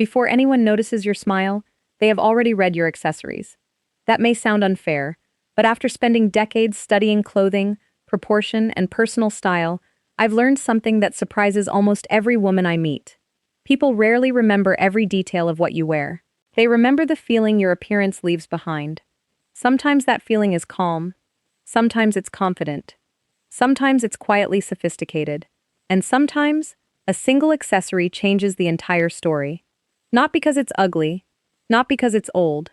Before anyone notices your smile, they have already read your accessories. That may sound unfair, but after spending decades studying clothing, proportion, and personal style, I've learned something that surprises almost every woman I meet. People rarely remember every detail of what you wear. They remember the feeling your appearance leaves behind. Sometimes that feeling is calm. Sometimes it's confident. Sometimes it's quietly sophisticated. And sometimes, a single accessory changes the entire story. Not because it's ugly, not because it's old,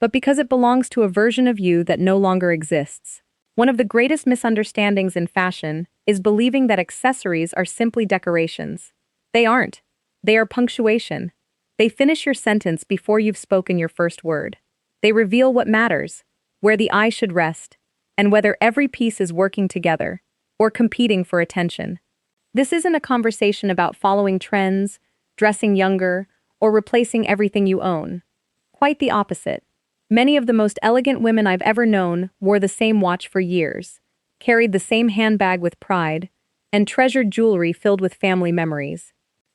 but because it belongs to a version of you that no longer exists. One of the greatest misunderstandings in fashion is believing that accessories are simply decorations. They aren't. They are punctuation. They finish your sentence before you've spoken your first word. They reveal what matters, where the eye should rest, and whether every piece is working together or competing for attention. This isn't a conversation about following trends, dressing younger, or replacing everything you own. Quite the opposite. Many of the most elegant women I've ever known wore the same watch for years, carried the same handbag with pride, and treasured jewelry filled with family memories.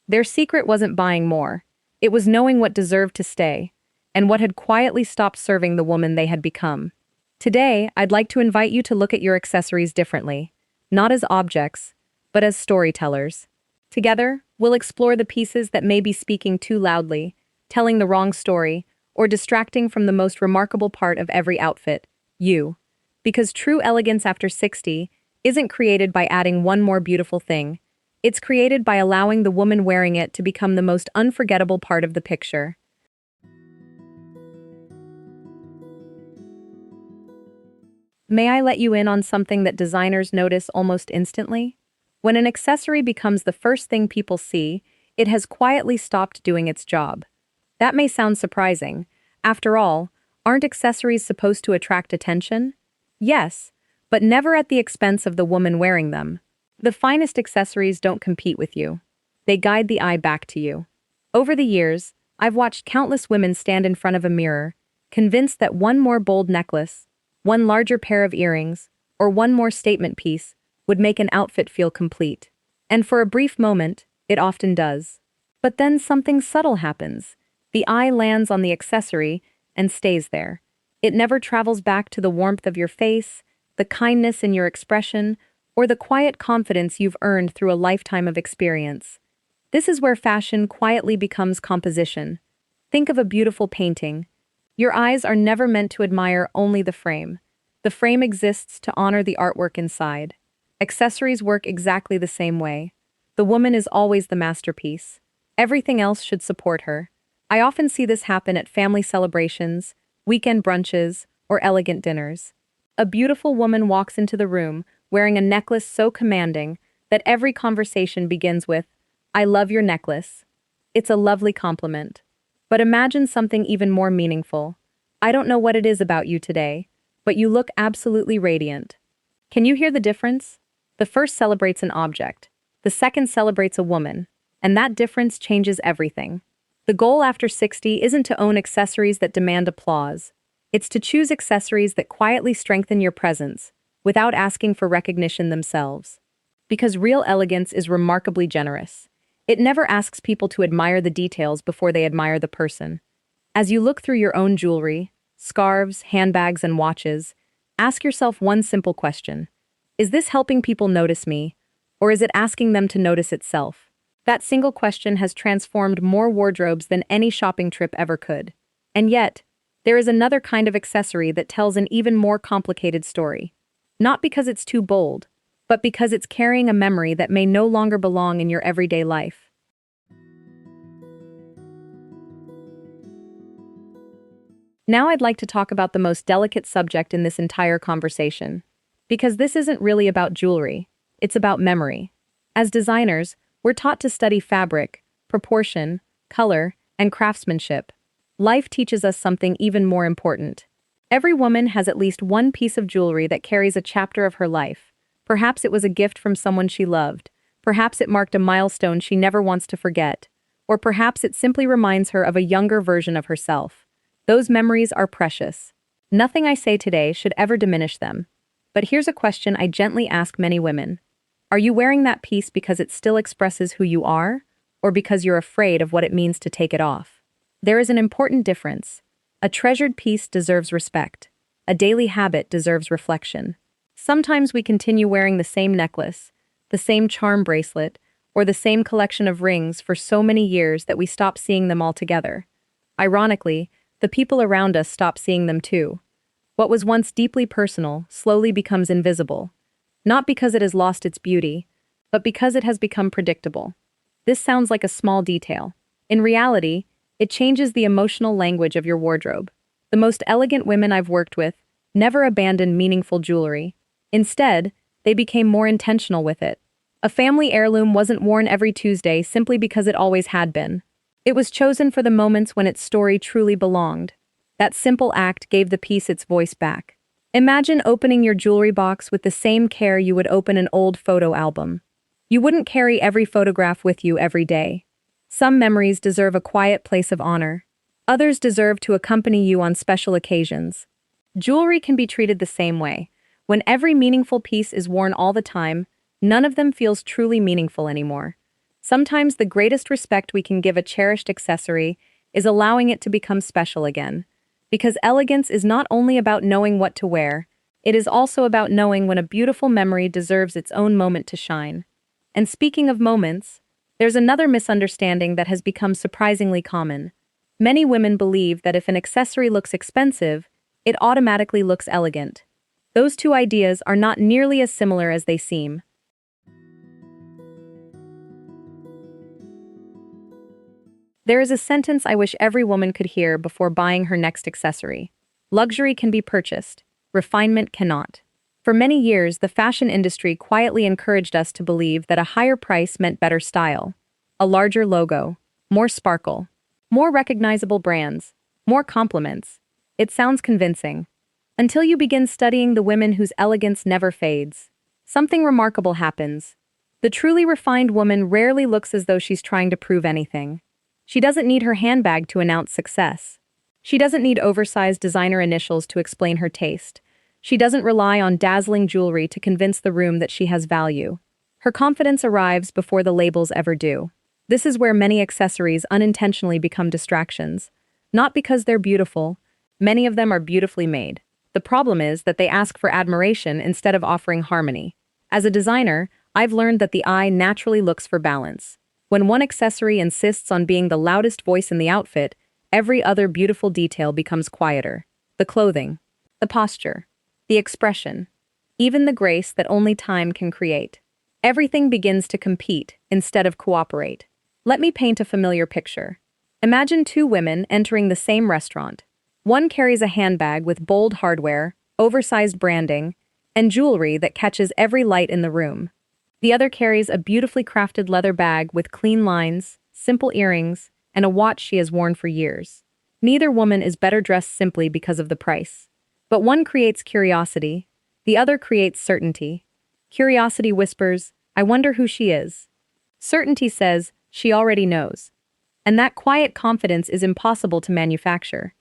Their secret wasn't buying more. It was knowing what deserved to stay, and what had quietly stopped serving the woman they had become. Today, I'd like to invite you to look at your accessories differently, not as objects, but as storytellers. Together, we'll explore the pieces that may be speaking too loudly, telling the wrong story, or distracting from the most remarkable part of every outfit, you. Because true elegance after 60 isn't created by adding one more beautiful thing. It's created by allowing the woman wearing it to become the most unforgettable part of the picture. May I let you in on something that designers notice almost instantly? When an accessory becomes the first thing people see, it has quietly stopped doing its job. That may sound surprising. After all, aren't accessories supposed to attract attention? Yes, but never at the expense of the woman wearing them. The finest accessories don't compete with you. They guide the eye back to you. Over the years, I've watched countless women stand in front of a mirror, convinced that one more bold necklace, one larger pair of earrings, or one more statement piece would make an outfit feel complete. And for a brief moment, it often does. But then something subtle happens. The eye lands on the accessory and stays there. It never travels back to the warmth of your face, the kindness in your expression, or the quiet confidence you've earned through a lifetime of experience. This is where fashion quietly becomes composition. Think of a beautiful painting. Your eyes are never meant to admire only the frame. The frame exists to honor the artwork inside. Accessories work exactly the same way. The woman is always the masterpiece. Everything else should support her. I often see this happen at family celebrations, weekend brunches, or elegant dinners. A beautiful woman walks into the room wearing a necklace so commanding that every conversation begins with, "I love your necklace." It's a lovely compliment. But imagine something even more meaningful. "I don't know what it is about you today, but you look absolutely radiant." Can you hear the difference? The first celebrates an object. The second celebrates a woman. And that difference changes everything. The goal after 60 isn't to own accessories that demand applause. It's to choose accessories that quietly strengthen your presence, without asking for recognition themselves. Because real elegance is remarkably generous. It never asks people to admire the details before they admire the person. As you look through your own jewelry, scarves, handbags, and watches, ask yourself one simple question. Is this helping people notice me, or is it asking them to notice itself? That single question has transformed more wardrobes than any shopping trip ever could. And yet, there is another kind of accessory that tells an even more complicated story. Not because it's too bold, but because it's carrying a memory that may no longer belong in your everyday life. Now I'd like to talk about the most delicate subject in this entire conversation. Because this isn't really about jewelry, it's about memory. As designers, we're taught to study fabric, proportion, color, and craftsmanship. Life teaches us something even more important. Every woman has at least one piece of jewelry that carries a chapter of her life. Perhaps it was a gift from someone she loved. Perhaps it marked a milestone she never wants to forget. Or perhaps it simply reminds her of a younger version of herself. Those memories are precious. Nothing I say today should ever diminish them. But here's a question I gently ask many women. Are you wearing that piece because it still expresses who you are, or because you're afraid of what it means to take it off? There is an important difference. A treasured piece deserves respect. A daily habit deserves reflection. Sometimes we continue wearing the same necklace, the same charm bracelet, or the same collection of rings for so many years that we stop seeing them altogether. Ironically, the people around us stop seeing them too. What was once deeply personal slowly becomes invisible, not because it has lost its beauty, but because it has become predictable. This sounds like a small detail. In reality, it changes the emotional language of your wardrobe. The most elegant women I've worked with never abandoned meaningful jewelry. Instead, they became more intentional with it. A family heirloom wasn't worn every Tuesday simply because it always had been. It was chosen for the moments when its story truly belonged. That simple act gave the piece its voice back. Imagine opening your jewelry box with the same care you would open an old photo album. You wouldn't carry every photograph with you every day. Some memories deserve a quiet place of honor. Others deserve to accompany you on special occasions. Jewelry can be treated the same way. When every meaningful piece is worn all the time, none of them feels truly meaningful anymore. Sometimes the greatest respect we can give a cherished accessory is allowing it to become special again. Because elegance is not only about knowing what to wear, it is also about knowing when a beautiful memory deserves its own moment to shine. And speaking of moments, there's another misunderstanding that has become surprisingly common. Many women believe that if an accessory looks expensive, it automatically looks elegant. Those two ideas are not nearly as similar as they seem. There is a sentence I wish every woman could hear before buying her next accessory. Luxury can be purchased, refinement cannot. For many years, the fashion industry quietly encouraged us to believe that a higher price meant better style. A larger logo, more sparkle, more recognizable brands, more compliments. It sounds convincing. Until you begin studying the women whose elegance never fades. Something remarkable happens. The truly refined woman rarely looks as though she's trying to prove anything. She doesn't need her handbag to announce success. She doesn't need oversized designer initials to explain her taste. She doesn't rely on dazzling jewelry to convince the room that she has value. Her confidence arrives before the labels ever do. This is where many accessories unintentionally become distractions. Not because they're beautiful. Many of them are beautifully made. The problem is that they ask for admiration instead of offering harmony. As a designer, I've learned that the eye naturally looks for balance. When one accessory insists on being the loudest voice in the outfit, every other beautiful detail becomes quieter. The clothing, the posture, the expression, even the grace that only time can create. Everything begins to compete instead of cooperate. Let me paint a familiar picture. Imagine two women entering the same restaurant. One carries a handbag with bold hardware, oversized branding, and jewelry that catches every light in the room. The other carries a beautifully crafted leather bag with clean lines, simple earrings, and a watch she has worn for years. Neither woman is better dressed simply because of the price. But one creates curiosity, the other creates certainty. Curiosity whispers, "I wonder who she is." Certainty says, "She already knows." And that quiet confidence is impossible to manufacture.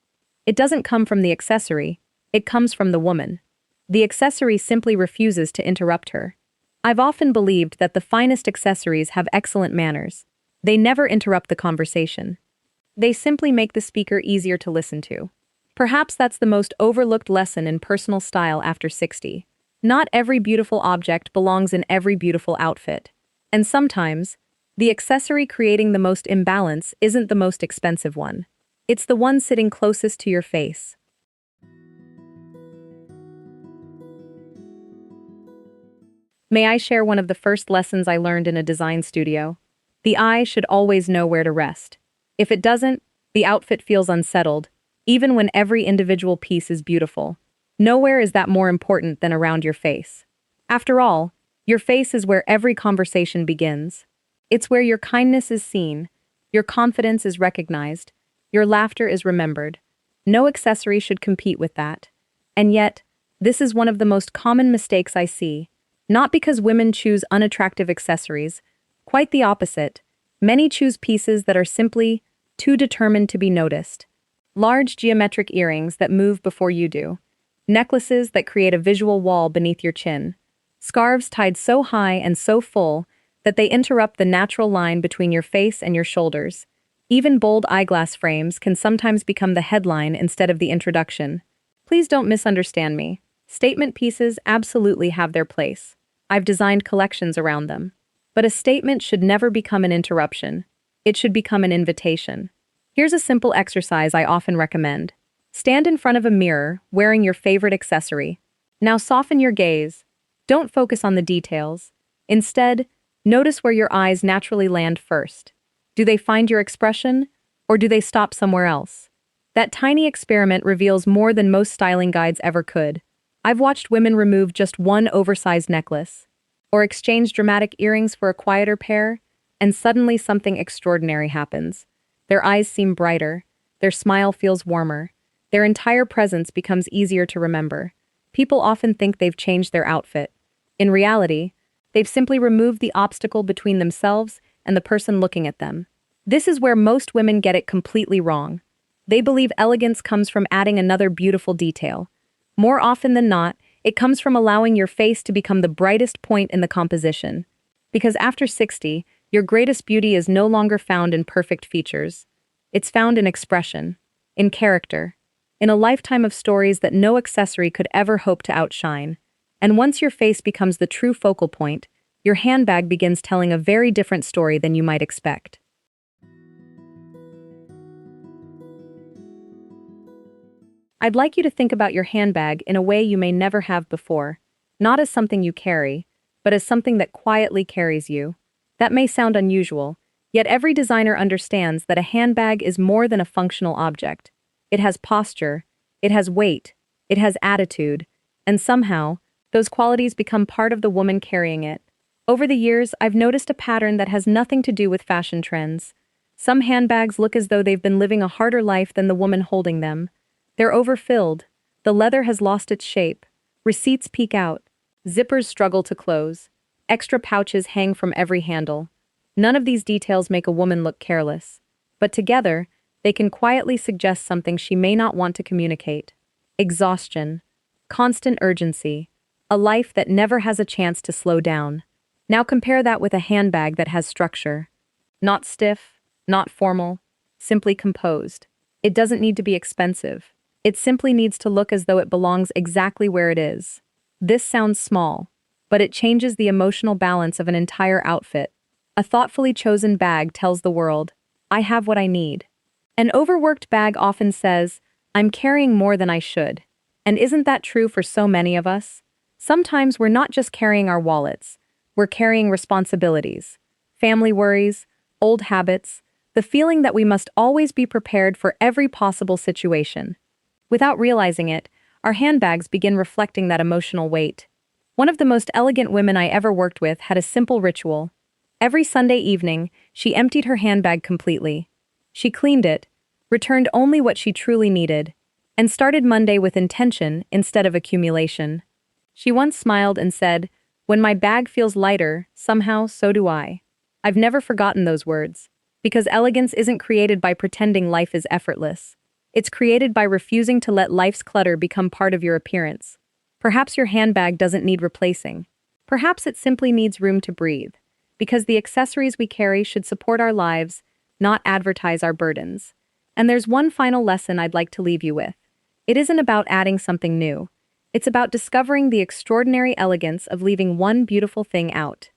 It doesn't come from the accessory, it comes from the woman. The accessory simply refuses to interrupt her. I've often believed that the finest accessories have excellent manners. They never interrupt the conversation. They simply make the speaker easier to listen to. Perhaps that's the most overlooked lesson in personal style after 60. Not every beautiful object belongs in every beautiful outfit. And sometimes, the accessory creating the most imbalance isn't the most expensive one. It's the one sitting closest to your face. May I share one of the first lessons I learned in a design studio? The eye should always know where to rest. If it doesn't, the outfit feels unsettled, even when every individual piece is beautiful. Nowhere is that more important than around your face. After all, your face is where every conversation begins. It's where your kindness is seen, your confidence is recognized, your laughter is remembered. No accessory should compete with that. And yet, this is one of the most common mistakes I see. Not because women choose unattractive accessories, quite the opposite. Many choose pieces that are simply too determined to be noticed. Large geometric earrings that move before you do. Necklaces that create a visual wall beneath your chin. Scarves tied so high and so full that they interrupt the natural line between your face and your shoulders. Even bold eyeglass frames can sometimes become the headline instead of the introduction. Please don't misunderstand me. Statement pieces absolutely have their place. I've designed collections around them. But a statement should never become an interruption. It should become an invitation. Here's a simple exercise I often recommend. Stand in front of a mirror, wearing your favorite accessory. Now soften your gaze. Don't focus on the details. Instead, notice where your eyes naturally land first. Do they find your expression, or do they stop somewhere else? That tiny experiment reveals more than most styling guides ever could. I've watched women remove just one oversized necklace, or exchange dramatic earrings for a quieter pair, and suddenly something extraordinary happens. Their eyes seem brighter, their smile feels warmer, their entire presence becomes easier to remember. People often think they've changed their outfit. In reality, they've simply removed the obstacle between themselves and the person looking at them. This is where most women get it completely wrong. They believe elegance comes from adding another beautiful detail. More often than not, it comes from allowing your face to become the brightest point in the composition. Because after 60, your greatest beauty is no longer found in perfect features. It's found in expression, in character, in a lifetime of stories that no accessory could ever hope to outshine. And once your face becomes the true focal point, your handbag begins telling a very different story than you might expect. I'd like you to think about your handbag in a way you may never have before, not as something you carry, but as something that quietly carries you. That may sound unusual, yet every designer understands that a handbag is more than a functional object. It has posture, it has weight, it has attitude, and somehow, those qualities become part of the woman carrying it. Over the years, I've noticed a pattern that has nothing to do with fashion trends. Some handbags look as though they've been living a harder life than the woman holding them. They're overfilled, the leather has lost its shape, receipts peek out, zippers struggle to close, extra pouches hang from every handle. None of these details make a woman look careless, but together, they can quietly suggest something she may not want to communicate. Exhaustion, constant urgency, a life that never has a chance to slow down. Now compare that with a handbag that has structure. Not stiff, not formal, simply composed. It doesn't need to be expensive. It simply needs to look as though it belongs exactly where it is. This sounds small, but it changes the emotional balance of an entire outfit. A thoughtfully chosen bag tells the world, I have what I need. An overworked bag often says, I'm carrying more than I should. And isn't that true for so many of us? Sometimes we're not just carrying our wallets, we're carrying responsibilities, family worries, old habits, the feeling that we must always be prepared for every possible situation. Without realizing it, our handbags begin reflecting that emotional weight. One of the most elegant women I ever worked with had a simple ritual. Every Sunday evening, she emptied her handbag completely. She cleaned it, returned only what she truly needed, and started Monday with intention instead of accumulation. She once smiled and said, when my bag feels lighter, somehow, so do I. I've never forgotten those words, because elegance isn't created by pretending life is effortless. It's created by refusing to let life's clutter become part of your appearance. Perhaps your handbag doesn't need replacing. Perhaps it simply needs room to breathe, because the accessories we carry should support our lives, not advertise our burdens. And there's one final lesson I'd like to leave you with. It isn't about adding something new. It's about discovering the extraordinary elegance of leaving one beautiful thing out.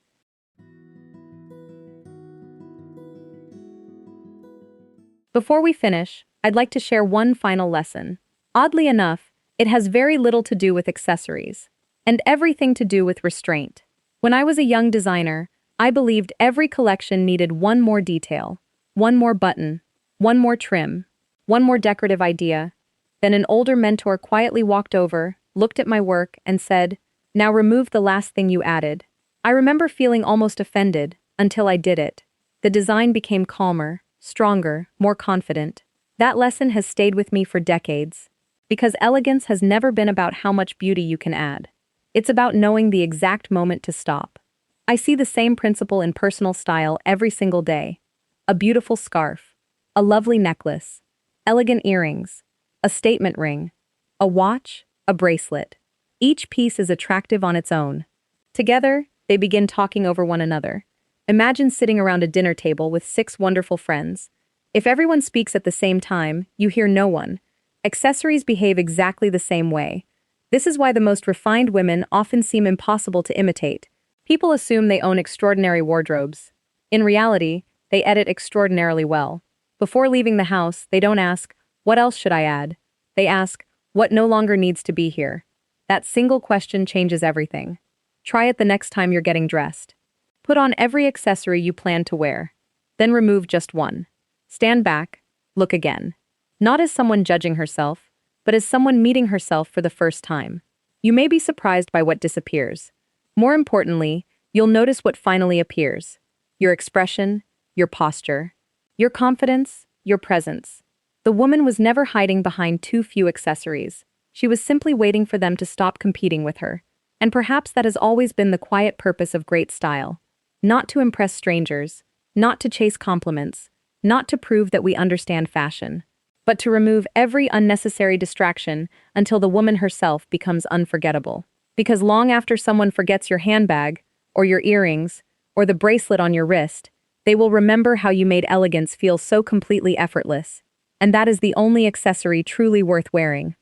Before we finish, I'd like to share one final lesson. Oddly enough, it has very little to do with accessories, and everything to do with restraint. When I was a young designer, I believed every collection needed one more detail, one more button, one more trim, one more decorative idea. Then an older mentor quietly walked over, looked at my work, and said, now remove the last thing you added. I remember feeling almost offended, until I did it. The design became calmer, stronger, more confident. That lesson has stayed with me for decades. Because elegance has never been about how much beauty you can add. It's about knowing the exact moment to stop. I see the same principle in personal style every single day. A beautiful scarf, a lovely necklace, elegant earrings, a statement ring, a watch, a bracelet. Each piece is attractive on its own. Together, they begin talking over one another. Imagine sitting around a dinner table with 6 wonderful friends. If everyone speaks at the same time, you hear no one. Accessories behave exactly the same way. This is why the most refined women often seem impossible to imitate. People assume they own extraordinary wardrobes. In reality, they edit extraordinarily well. Before leaving the house, they don't ask, "What else should I add?" They ask, "What no longer needs to be here?" That single question changes everything. Try it the next time you're getting dressed. Put on every accessory you plan to wear. Then remove just one. Stand back, look again. Not as someone judging herself, but as someone meeting herself for the first time. You may be surprised by what disappears. More importantly, you'll notice what finally appears. Your expression, your posture, your confidence, your presence. The woman was never hiding behind too few accessories. She was simply waiting for them to stop competing with her. And perhaps that has always been the quiet purpose of great style. Not to impress strangers, not to chase compliments, not to prove that we understand fashion, but to remove every unnecessary distraction until the woman herself becomes unforgettable. Because long after someone forgets your handbag, or your earrings, or the bracelet on your wrist, they will remember how you made elegance feel so completely effortless. And that is the only accessory truly worth wearing.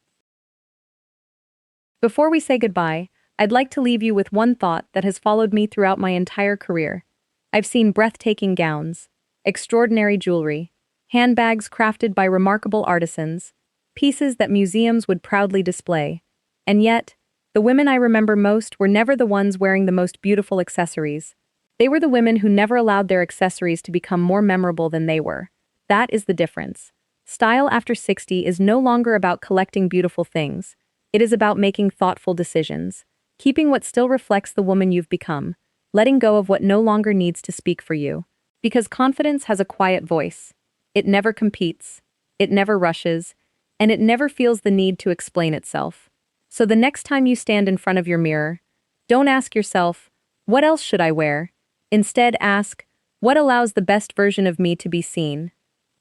Before we say goodbye, I'd like to leave you with one thought that has followed me throughout my entire career. I've seen breathtaking gowns, extraordinary jewelry, handbags crafted by remarkable artisans, pieces that museums would proudly display. And yet, the women I remember most were never the ones wearing the most beautiful accessories. They were the women who never allowed their accessories to become more memorable than they were. That is the difference. Style after 60 is no longer about collecting beautiful things. It is about making thoughtful decisions, keeping what still reflects the woman you've become, letting go of what no longer needs to speak for you. Because confidence has a quiet voice. It never competes, it never rushes, and it never feels the need to explain itself. So the next time you stand in front of your mirror, don't ask yourself, "What else should I wear?" Instead ask, "What allows the best version of me to be seen?"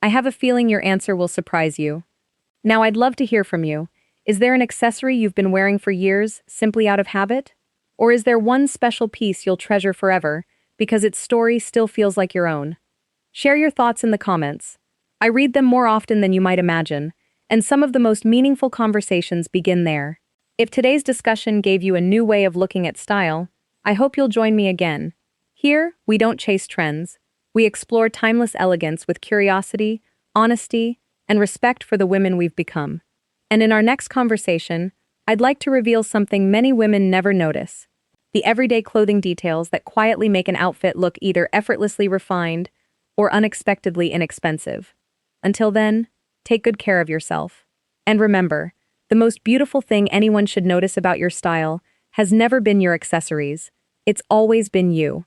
I have a feeling your answer will surprise you. Now I'd love to hear from you. Is there an accessory you've been wearing for years, simply out of habit? Or is there one special piece you'll treasure forever, because its story still feels like your own? Share your thoughts in the comments. I read them more often than you might imagine, and some of the most meaningful conversations begin there. If today's discussion gave you a new way of looking at style, I hope you'll join me again. Here, we don't chase trends. We explore timeless elegance with curiosity, honesty, and respect for the women we've become. And in our next conversation, I'd like to reveal something many women never notice: the everyday clothing details that quietly make an outfit look either effortlessly refined or unexpectedly inexpensive. Until then, take good care of yourself. And remember, the most beautiful thing anyone should notice about your style has never been your accessories. It's always been you.